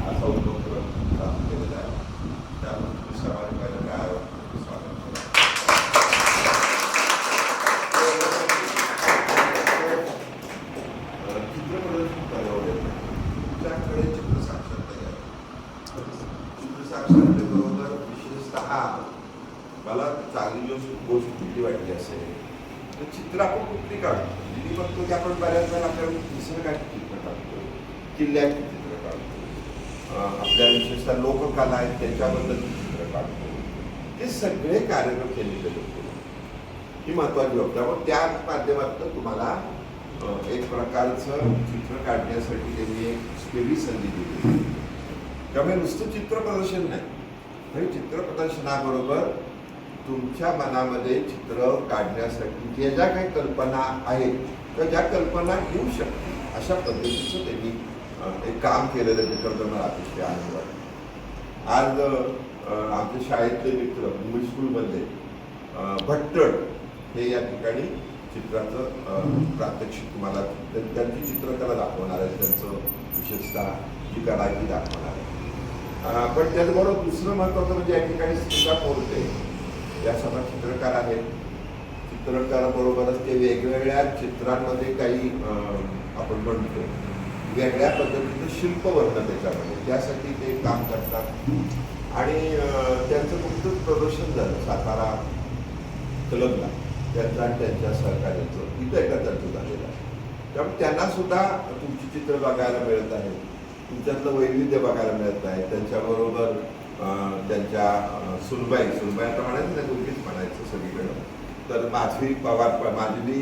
असा उपक्रम काम केलेला आहे. त्यामुळे सर्वांनी पहिलं काय स्वागत केलं. चित्र प्रदर्शन करावं तुमच्याकडे चित्र साक्षरता चित्र साक्षरतेबरोबर विशेषतः मला चांगली गोष्ट कुठली वाटली असेल तर चित्र आपण कुठली काढतो. मी बघतो की आपण बऱ्याच वेळा आपल्याला निसर्गाची चित्र काढतो, किल्ल्याची चित्र काढतो, आपल्या विशेषतः लोककला आहेत त्याच्याबद्दलची चित्र काढतो. हे सगळे कार्यक्रम त्यांनी केले ही महत्वाची बाब. त्यामुळे त्या माध्यमातून तुम्हाला एक प्रकारचं चित्र काढण्यासाठी त्यांनी एक वेगळी संधी दिली. त्यामुळे नुसतं चित्र प्रदर्शन नाही, चित्र प्रदर्शनाबरोबर तुमच्या मनामध्ये चित्र काढण्यासाठी ज्या ज्या काही कल्पना आहेत किंवा ज्या कल्पना येऊ शकतील अशा पद्धतीचं त्यांनी एक काम केलेलं त्याच्याबद्दल मला अतिशय आनंद वाटतो. आज आमच्या शाळेतले मित्र मुंबई स्कूलमध्ये भट्टड हे या ठिकाणी चित्राचं प्रात्यक्षिक तुम्हाला त्यांची चित्रकला दाखवणार आहे, त्यांचं विशेषतः जी कला ती दाखवणार आहे. पण त्याचबरोबर दुसरं महत्त्वाचं म्हणजे या ठिकाणी स्मिता पोरटे या सगळ्या चित्रकार आहेत. चित्रकाराबरोबरच ते वेगवेगळ्या चित्रांमध्ये काही आपण म्हणतो वेगळ्या पद्धतीचं शिल्पवर्णन त्याच्यामध्ये त्यासाठी ते काम करतात. आणि त्यांचं नुकतंच प्रदर्शन झालं सातारा कलमला त्यांचं आणि त्यांच्या सहकार्याचं इथं एका त्यांचं झालेलं आहे. त्यामुळे त्यांना सुद्धा तुमची चित्र बघायला मिळत आहे, तुमच्यातलं वैविध्य बघायला मिळत आहे. त्यांच्याबरोबर त्यांच्या सुनबाई आता म्हणायचं नाही मुलगीच म्हणायचं सगळीकडं तर माधवी पवार माधवी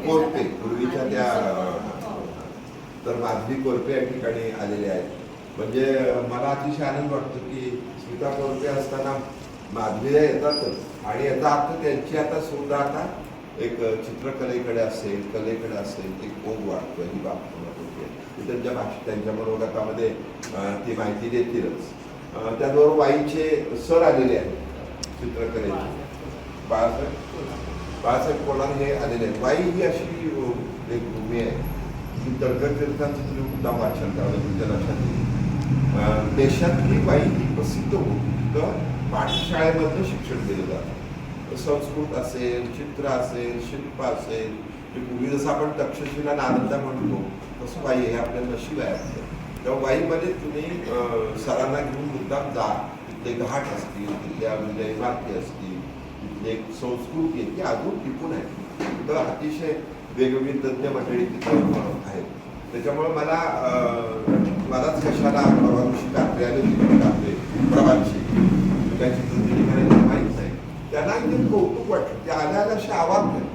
कोरपे पूर्वीच्या त्या तर माधवी कोरपे या ठिकाणी आलेले आहेत. म्हणजे मला अतिशय आनंद वाटतो की स्मिता कोरपे असताना माधवीला येतातच आणि याचा अर्थ त्यांची आता सुद्धा आता एक चित्रकलेकडे असेल कलेकडे असेल एक ओघ वाटतो. ही बाब होती त्यांच्या त्यांच्या मनोगतामध्ये ती माहिती देतीलच. त्याचबरोबर वाईचे सर आलेले आहेत चित्रकलेचे बाळासाहेब कोलार हे आलेले आहेत. वाई ही अशी एक भूमी आहे की तळकर तीर्थांचं तुम्ही उत्तम वाचन करावं तुमच्या लक्षात येईल. देशातली वाई ही प्रसिद्ध होती तर पाठशाळेमधलं शिक्षण दिलं जातं. संस्कृत असेल, चित्र असेल, शिल्प असेल, पूर्वी जसं आपण तक्षशिला नालंदा म्हणतो तसं वाई हे आपल्या नशीब आहे. त्या वाईमध्ये तुम्ही सरांना घेऊन मुद्दाम जा. तिथले घाट असतील, तिथल्या इमारती असतील, तिथली एक संस्कृती आहे ती अजून टिकून आहे. तिथं अतिशय वेगवेगळी तज्ज्ञ मंडळी तिथं आहेत. त्याच्यामुळे मलाच कशाला परवानगी काढते आले तिकडे काढते प्रवासी काय चित्र माहीत नाही. त्यांना एकदम कौतुक वाटतं. ते आल्या असे आवाज नाही.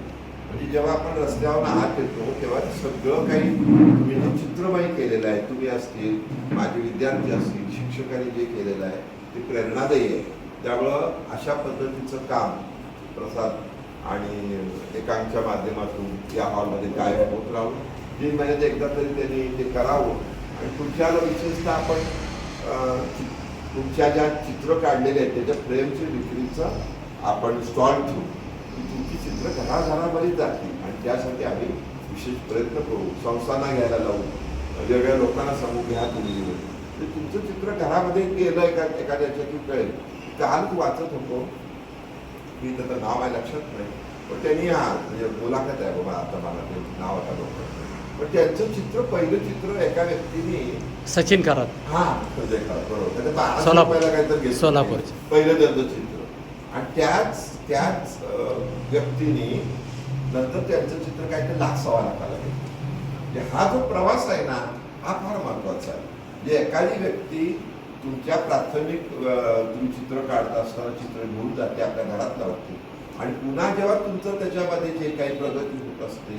म्हणजे जेव्हा आपण रस्त्यावर आत येतो तेव्हा सगळं काही तुम्ही जे चित्रमय केलेलं आहे तुम्ही असतील, माझे विद्यार्थी असतील, शिक्षकांनी जे केलेलं आहे ते प्रेरणादायी आहे. त्यामुळं अशा पद्धतीचं काम प्रसाद आणि एकांच्या माध्यमातून या हॉलमध्ये काय होत राहून 3 महिन्यात एकदा तरी त्यांनी ते करावं. आणि तुमच्याला विशेषतः आपण तुमच्या ज्या चित्र काढलेले आहेत त्याच्या फ्रेमची विक्रीचं आपण स्टॉल ठेवू. तुमची चित्र घराघरामध्ये जातील आणि त्यासाठी आम्ही विशेष प्रयत्न करू. संस्थांना घ्यायला लावू, वेगवेगळ्या लोकांना सांगू घ्या तुम्ही ते तुमचं चित्र घरामध्ये गेलं एखाद्या याच्यातून कळेल. काल वाचत होतो मी त्याचं नाव आहे लक्षात नाही पण त्यांनी म्हणजे मुलाखत आहे बाबा आता मला ते नाव आता लोक पण त्यांचं चित्र पहिलं चित्र एका व्यक्तीने सचिन करात संजय करात बरोबर सोलापूरला काहीतरी सोलापूर पहिलं त्यांचं चित्र आणि त्याच व्यक्तीने नंतर त्यांचं चित्र काहीतरी लाख-1.25 लाखाला घेतलं. म्हणजे हा जो प्रवास आहे ना हा फार महत्वाचा आहे. म्हणजे एखादी व्यक्ती तुमच्या प्राथमिक तुम्ही चित्र काढत असताना चित्र घेऊन जाते आपल्या घरात लावते आणि पुन्हा जेव्हा तुमचं त्याच्यामध्ये जे काही प्रगती होत असते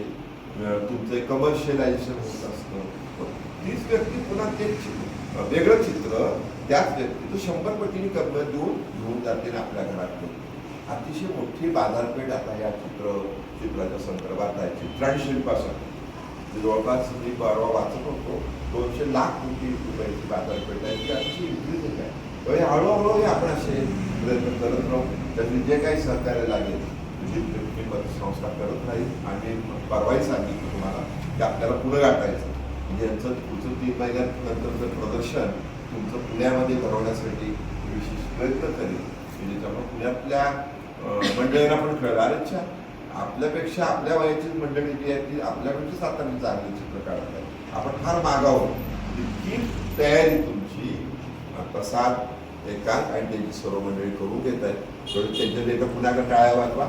तुमचं कमर्शियलायझेशन होत असतं तीच व्यक्ती पुन्हा तेच वेगळं चित्र त्याच व्यक्तीचं 100 पटीने कमी घेऊन जाते आपल्या घरात. अतिशय मोठी बाजारपेठ आता या चित्राच्या संदर्भात आहे. चित्रांशिल्पासाठी जवळपास मी परवा वाचत होतो 200 लाख कोटी रुपयाची बाजारपेठ आहे ती अतिशय विक्री होत आहे. त्यामुळे हळूहळू आपण असे प्रयत्न करत राहू. त्यातली जे काही सहकार्य लागेल तुझी संस्था करत राहील आणि परवाही सांगितलं तुम्हाला की आपल्याला पुढं गाठायचं म्हणजे यांचं पुढचं 3 महिन्यानंतरचं प्रदर्शन तुमचं पुण्यामध्ये भरवण्यासाठी विशेष प्रयत्न करेल की ज्याच्यामुळे पुण्यातल्या मंडळींना पण कळलं, अरे अच्छा आपल्यापेक्षा आपल्या वयाची मंडळी जी आहे ती आपल्यापेक्षा सातारची चांगली चित्र काढत आहे, आपण फार मागावं, इतकी तयारी तुमची प्रसाद एकांत आणि त्यांची सर्व मंडळी करून घेत आहेत. त्यांच्या एकदा पुण्याकडे टाळ्या वाजवा.